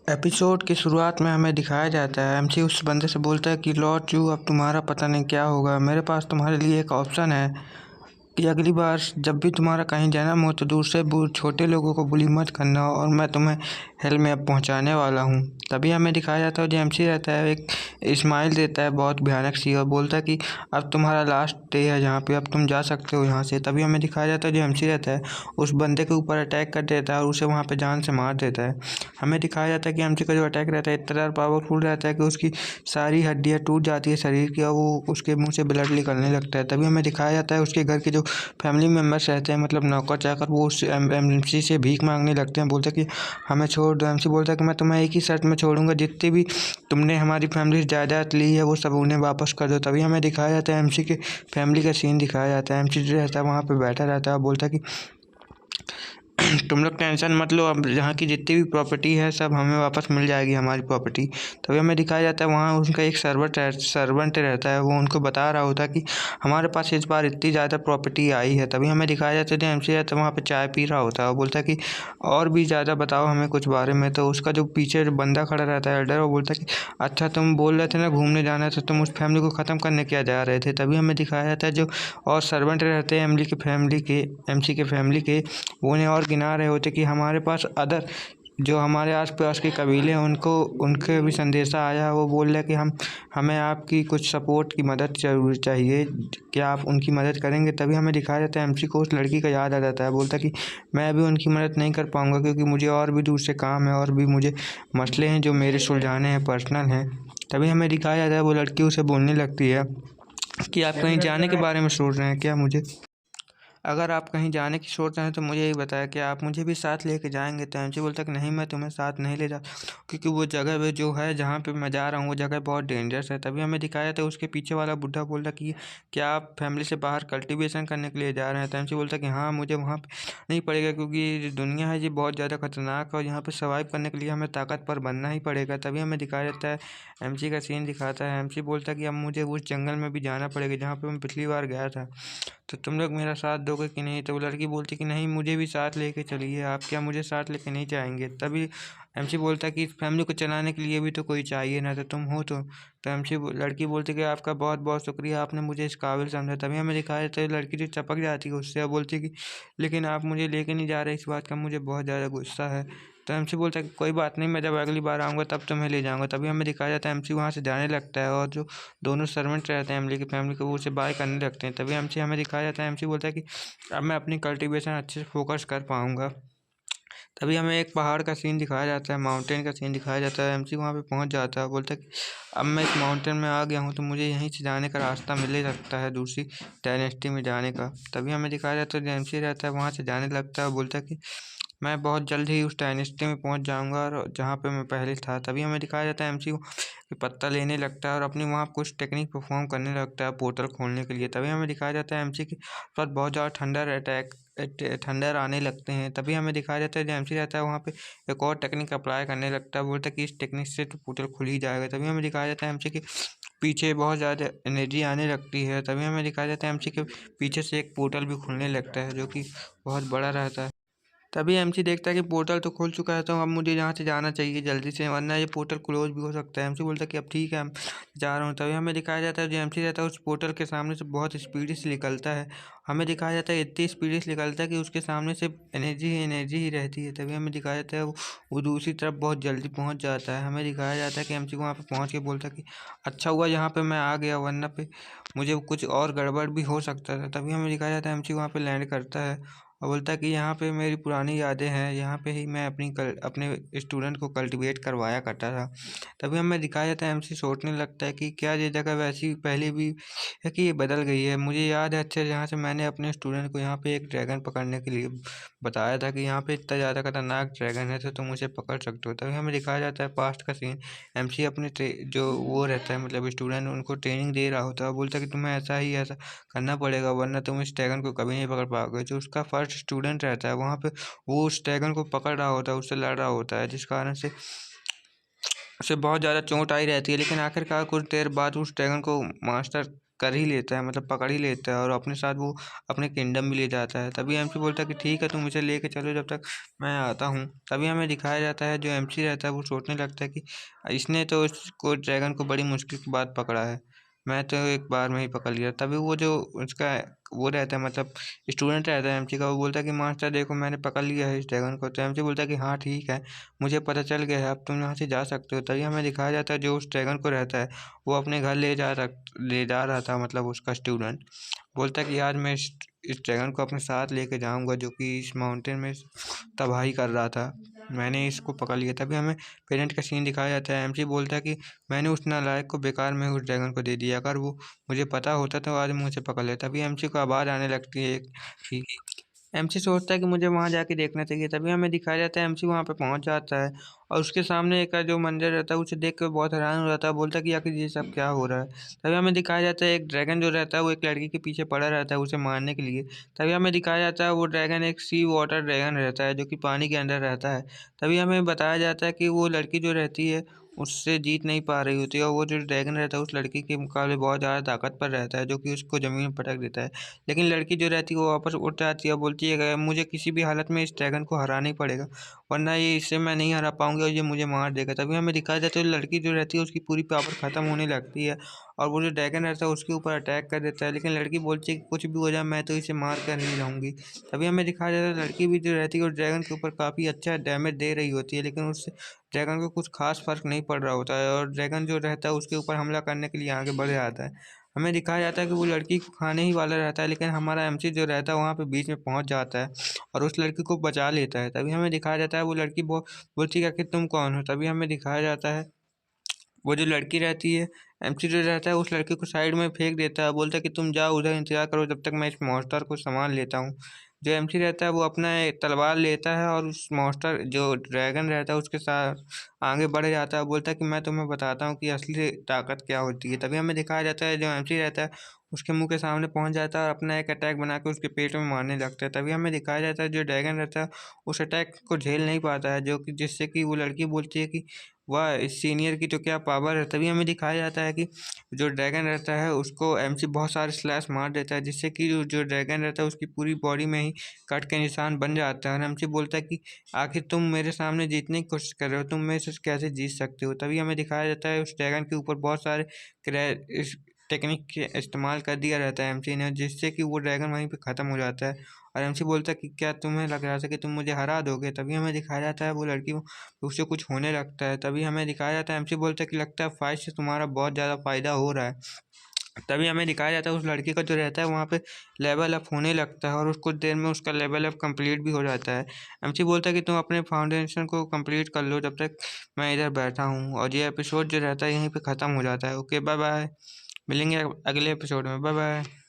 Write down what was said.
Episode की शुरुआत में हमें दिखाया जाता है एमसी उस बंदे से बोलता है कि लॉर्ड चू अब तुम्हारा पता नहीं क्या होगा। मेरे पास तुम्हारे लिए एक ऑप्शन है कि अगली बार जब भी तुम्हारा कहीं जन्म हो तो दूसरे छोटे लोगों को बुली मत करना और मैं तुम्हें हेल में अब पहुंचाने वाला हूं। तभी हमें दिखाया जाता है जो एमसी रहता है एक स्माइल देता है बहुत भयानक सी और बोलता है कि अब तुम्हारा लास्ट डे है जहाँ पे अब तुम जा सकते हो यहाँ से। तभी हमें दिखाया जाता है जो एमसी रहता है उस बंदे के ऊपर अटैक कर देता है और उसे वहाँ पे जान से मार देता है। हमें दिखाया जाता है कि एमसी का जो अटैक रहता है इतना ज़्यादा पावरफुल रहता है कि उसकी सारी हड्डियाँ टूट जाती है शरीर की और वो उसके मुंह से ब्लड निकलने लगता है। तभी हमें दिखाया जाता है उसके घर के जो फैमिली मेम्बर्स रहते हैं मतलब नौकर चाकर वो उस एमसी से भीख मांगने लगते हैं। बोलते हैं कि हमें छोड़ दो। एमसी बोलता है कि मैं तुम्हें एक ही शर्त में छोड़ूंगा, जितनी भी तुमने हमारी फैमिली जायदाद ली है वो सब उन्हें वापस कर दो। तभी हमें दिखाया जाता है एमसी के फैमिली का सीन दिखाया जाता है। एमसी जो रहता है वहाँ पे बैठा रहता है और बोलता है कि तुम लोग टेंशन मत लो, अब यहाँ की जितनी भी प्रॉपर्टी है सब हमें वापस मिल जाएगी हमारी प्रॉपर्टी। तभी हमें दिखाया जाता है वहाँ उनका एक सर्वेंट रहता है, वो उनको बता रहा होता है कि हमारे पास इस बार इतनी ज़्यादा प्रॉपर्टी आई है। तभी हमें दिखाया जाता है जो एमसी रहता है वहाँ पे चाय पी रहा होता है और बोलता है कि और भी ज़्यादा बताओ हमें कुछ बारे में। तो उसका जो पीछे जो बंदा खड़ा रहता है एल्डर, वो बोलता है कि अच्छा तुम बोल रहे थे ना घूमने जाना है तो तुम उस फैमिली को ख़त्म करने क्या जा रहे थे। तभी हमें दिखाया जाता है जो और सर्वेंट रहते हैं एमसी के फैमिली के, वो उन्हें और गिना रहे होते कि हमारे पास अदर जो हमारे आस-पास के कबीले हैं उनको उनके भी संदेशा आया है। वो बोल रहे हैं कि हमें आपकी कुछ सपोर्ट की मदद ज़रूर चाहिए, क्या आप उनकी मदद करेंगे। तभी हमें दिखाया जाता है एमसी को उस लड़की का याद आ जाता है। बोलता है कि मैं अभी उनकी मदद नहीं कर पाऊँगा क्योंकि मुझे और भी दूसरे काम है और भी मुझे मसले हैं जो मेरे सुलझाने हैं, पर्सनल हैं। तभी हमें दिखाया जाता है वो लड़की उसे बोलने लगती है कि आप कहीं जाने के बारे में सोच रहे हैं क्या मुझे? अगर आप कहीं जाने की सोच रहे हैं तो मुझे ये बताया कि आप मुझे भी साथ लेके जाएंगे। तो एमसी बोलता है कि नहीं मैं तुम्हें साथ नहीं ले जा क्योंकि वो जगह पे जो है जहाँ पे मैं जा रहा हूँ वो जगह बहुत डेंजरस है। तभी हमें दिखाया था उसके पीछे वाला बुढ़ा बोल रहा कि क्या आप फैमिली से बाहर कल्टीवेशन करने के लिए जा रहे हैं। तो एमसी बोलता है कि हाँ मुझे वहाँ पे नहीं पड़ेगा क्योंकि जो दुनिया है ये बहुत ज़्यादा खतरनाक है और यहाँ पर सर्वाइव करने के लिए हमें ताकतवर बनना ही पड़ेगा। तभी हमें दिखाया जाता है एमसी का सीन दिखाता है। एमसी बोलता है कि अब मुझे उस जंगल में भी जाना पड़ेगा जहाँ पर मैं पिछली बार गया था, तो तुम लोग मेरा साथ दोगे कि नहीं। तो वो लड़की बोलती कि नहीं मुझे भी साथ लेके चलिए, आप क्या मुझे साथ लेके नहीं जाएंगे। तभी एमसी बोलता है कि इस फैमिली को चलाने के लिए भी तो कोई चाहिए ना, तो तुम हो तो एमसी लड़की बोलती कि आपका बहुत बहुत शुक्रिया, आपने मुझे इस काबिल समझा। तभी हमें दिखाया जाता है लड़की जो चपक जाती है उससे और बोलती कि लेकिन आप मुझे लेके नहीं जा रहे, इस बात का मुझे बहुत ज़्यादा गुस्सा है। तो एमसी बोलता है कि कोई बात नहीं, मैं जब अगली बार आऊँगा तब तुम्हें ले जाऊँगा। तभी हमें दिखाया जाता है एमसी वहाँ से जाने लगता है और जो दोनों सर्वेंट रहते हैं एमली की फैमिली के वो उसे बाय करने लगते हैं। तभी एमसी हमें दिखाया जाता है एमसी बोलता है कि अब मैं अपनी कल्टीवेशन अच्छे से फोकस कर पाऊँगा। तभी हमें एक पहाड़ का सीन दिखाया जाता है, माउंटेन का सीन दिखाया जाता है। एमसी वहाँ पे पहुँच जाता है, बोलता है कि अब मैं इस माउंटेन में आ गया हूँ तो मुझे यहीं से जाने का रास्ता मिले लगता है दूसरी डायनेस्टी में जाने का। तभी हमें दिखाया जाता है जो एमसी रहता है वहाँ से जाने लगता है और बोलता है कि मैं बहुत जल्द ही उस डायनेस्टी में पहुँच जाऊँगा और जहाँ पे मैं पहले था। तभी हमें दिखाया जाता है एमसी पत्ता लेने लगता है और अपनी वहाँ कुछ टेक्निक परफॉर्म करने लगता है पोर्टल खोलने के लिए। तभी हमें दिखाया जाता है एमसी के पास बहुत ज़्यादा ठंडर आने लगते हैं। तभी हमें दिखाया जाता है जो एमसी रहता है वहाँ पे एक और टेक्निक अप्लाई करने लगता है, बोलता है कि इस टेक्निक से तो पोर्टल खुल ही जाएगा। तभी हमें दिखाया जाता है एमसी के पीछे बहुत ज़्यादा एनर्जी आने लगती है। तभी हमें दिखाया जाता है एमसी के पीछे से एक पोर्टल भी खुलने लगता है जो कि बहुत बड़ा रहता है। तभी एमसी देखता है कि पोर्टल तो खुल चुका है तो अब मुझे यहाँ से जाना चाहिए जल्दी से, वरना ये पोर्टल क्लोज भी हो सकता है। एमसी बोलता है कि अब ठीक है हम जा रहा हूँ। तभी हमें दिखाया जाता है जो एमसी रहता है उस पोर्टल के सामने से बहुत स्पीड से निकलता है। हमें दिखाया जाता है इतनी स्पीड से निकलता है कि उसके सामने सिर्फ एनर्जी ही रहती है। तभी हमें दिखाया जाता है वो दूसरी तरफ बहुत जल्दी पहुँच जाता है। हमें दिखाया जाता है कि एमसी वहाँ पर पहुँच के बोलता है कि अच्छा हुआ यहाँ पर मैं आ गया, वरना पे मुझे कुछ और गड़बड़ भी हो सकता था। तभी हमें दिखाया जाता है एमसी वहाँ पर लैंड करता है और बोलता है कि यहाँ पे मेरी पुरानी यादें हैं, यहाँ पे ही मैं अपने स्टूडेंट को कल्टीवेट करवाया करता था। तभी हमें दिखाया जाता है एमसी सोचने लगता है कि क्या ये जगह वैसी पहले भी है कि ये बदल गई है। मुझे याद है अच्छे से जहाँ से मैंने अपने स्टूडेंट को यहाँ पे एक ड्रैगन पकड़ने के लिए बताया था कि यहाँ पे इतना ज़्यादा खतरनाक ड्रैगन है तो तुम उसे पकड़ सकते हो। तभी हमें दिखाया जाता है पास्ट का सीन, एमसी अपने जो वो रहता है मतलब स्टूडेंट उनको ट्रेनिंग दे रहा होता है, बोलता है कि तुम्हें ऐसा करना पड़ेगा वरना तुम इस ड्रैगन को कभी नहीं पकड़ पाओगे। जो उसका फर्स्ट स्टूडेंट रहता है वहाँ पे वो उस ड्रैगन को पकड़ रहा होता है, उससे लड़ रहा होता है, जिस कारण से उसे बहुत ज़्यादा चोट आई रहती है। लेकिन आखिरकार कुछ देर बाद उस ड्रैगन को मास्टर कर ही लेता है, मतलब पकड़ ही लेता है और अपने साथ वो अपने किंगडम भी ले जाता है। तभी एमसी बोलता है कि ठीक है, तुम इसे लेके चलो जब तक मैं आता हूँ। तभी हमें दिखाया जाता है जो एमसी रहता है वो सोचने लगता है कि इसने तो उसको ड्रैगन को बड़ी मुश्किल के बाद पकड़ा है, मैं तो एक बार में ही पकड़ लिया। तभी वो जो उसका वो रहता है, मतलब स्टूडेंट रहता है एमसी का, वो बोलता है कि मास्टर देखो मैंने पकड़ लिया है इस ड्रैगन को। तो एमसी बोलता है कि हाँ ठीक है, मुझे पता चल गया है, अब तुम यहाँ से जा सकते हो। तभी हमें दिखाया जाता है जो उस ड्रैगन को रहता है वो अपने घर ले जा रहा था, मतलब उसका स्टूडेंट बोलता है कि आज मैं इस ड्रैगन को अपने साथ लेके जाऊंगा जो कि इस माउंटेन में तबाही कर रहा था, मैंने इसको पकड़ लिया। तभी हमें पेरेंट का सीन दिखाया जाता है। एमसी बोलता है कि मैंने उस नालायक को बेकार में उस ड्रैगन को दे दिया, अगर वो मुझे पता होता तो आज मुझे पकड़ लेता। तभी एमसी को आवाज़ आने लगती है कि एमसी सोचता है कि मुझे वहाँ जाके देखना चाहिए। तभी हमें दिखाया जाता है एमसी वहाँ पे पहुँच जाता है और उसके सामने एक जो मंदिर रहता है उसे देख कर बहुत हैरान हो जाता है, बोलता है कि आखिर ये सब क्या हो रहा है। तभी हमें दिखाया जाता है एक ड्रैगन जो रहता है वो एक लड़की के पीछे पड़ा रहता है उसे मारने के लिए। तभी हमें दिखाया जाता है वो ड्रैगन एक सी वाटर ड्रैगन रहता है जो कि पानी के अंदर रहता है। तभी हमें बताया जाता है कि वो लड़की जो रहती है उससे जीत नहीं पा रही होती है और वो जो ड्रैगन रहता है उस लड़की के मुकाबले बहुत ज़्यादा ताकतवर रहता है जो कि उसको ज़मीन में पटक देता है। लेकिन लड़की जो रहती है वो वापस उठ जाती है और बोलती है कि मुझे किसी भी हालत में इस ड्रैगन को हराना ही पड़ेगा, वरना ये इससे मैं नहीं हरा पाऊंगी और ये मुझे मार देगा। तभी हमें दिखाया जाता है लड़की जो रहती है उसकी पूरी पावर खत्म होने लगती है और वो जो ड्रैगन रहता है उसके ऊपर अटैक कर देता है। लेकिन लड़की बोलती है कि कुछ भी हो जाए मैं तो इसे मार कर नहीं रहूंगी। तभी हमें दिखाया जाता है लड़की भी जो रहती है उस ड्रैगन के ऊपर काफ़ी अच्छा डैमेज दे रही होती है, लेकिन उससे ड्रैगन को कुछ खास फर्क नहीं पड़ रहा होता है और ड्रैगन जो रहता है उसके ऊपर हमला करने के लिए आगे बढ़ जाता है। हमें दिखाया जाता है कि वो लड़की को खाने ही वाला रहता है, लेकिन हमारा एमसी जो रहता है वहाँ पे बीच में पहुँच जाता है और उस लड़की को बचा लेता है। तभी हमें दिखाया जाता है वो लड़की बोलती है कि तुम कौन हो। तभी हमें दिखाया जाता है वो जो लड़की रहती है, एमसी जो रहता है उस लड़की को साइड में फेंक देता है, बोलता है कि तुम जाओ उधर इंतजार करो जब तक मैं इस मॉन्स्टर को संभाल लेता हूँ। जो एमसी रहता है वो अपना एक तलवार लेता है और उस मॉन्स्टर जो ड्रैगन रहता है उसके साथ आगे बढ़ जाता है, बोलता है कि मैं तुम्हें बताता हूँ कि असली ताकत क्या होती है। तभी हमें दिखाया जाता है जो एमसी रहता है उसके मुंह के सामने पहुंच जाता है और अपना एक अटैक बना के उसके पेट में मारने लगता है। तभी हमें दिखाया जाता है जो ड्रैगन रहता है उस अटैक को झेल नहीं पाता है, जो कि जिससे कि वो लड़की बोलती है कि वाह इस सीनियर की तो क्या पावर है। तभी हमें दिखाया जाता है कि जो ड्रैगन रहता है उसको एमसी बहुत सारे स्लैश मार देता है, जिससे कि जो ड्रैगन रहता है उसकी पूरी बॉडी में ही कट के निशान बन जाता है और एमसी बोलता है कि आखिर तुम मेरे सामने जीतने की कोशिश कर रहे हो, तुम मेरे से कैसे जीत सकते हो। तभी हमें दिखाया जाता है उस ड्रैगन के ऊपर बहुत सारे इस टेक्निक के इस्तेमाल कर दिया रहता है एमसी ने, जिससे कि वो ड्रैगन वहीं पे ख़त्म हो जाता है और एमसी बोलता है कि क्या तुम्हें लग रहा था कि तुम मुझे हरा दोगे। तभी हमें दिखाया जाता है वो लड़की उससे कुछ होने लगता है। तभी हमें दिखाया जाता है एमसी बोलता है कि लगता है फाइट से तुम्हारा बहुत ज़्यादा फ़ायदा हो रहा है। तभी हमें दिखाया जाता है उस लड़की का जो रहता है वहाँ पे लेवल अप होने लगता है और उस कुछ देर में उसका लेवल अप कंप्लीट भी हो जाता है। एमसी बोलता है कि तुम अपने फाउंडेशन को कंप्लीट कर लो जब तक मैं इधर बैठा हूँ, और ये एपिसोड जो रहता है यहीं पे ख़त्म हो जाता है। ओके बाय बाय, मिलेंगे अगले एपिसोड में, बाय बाय।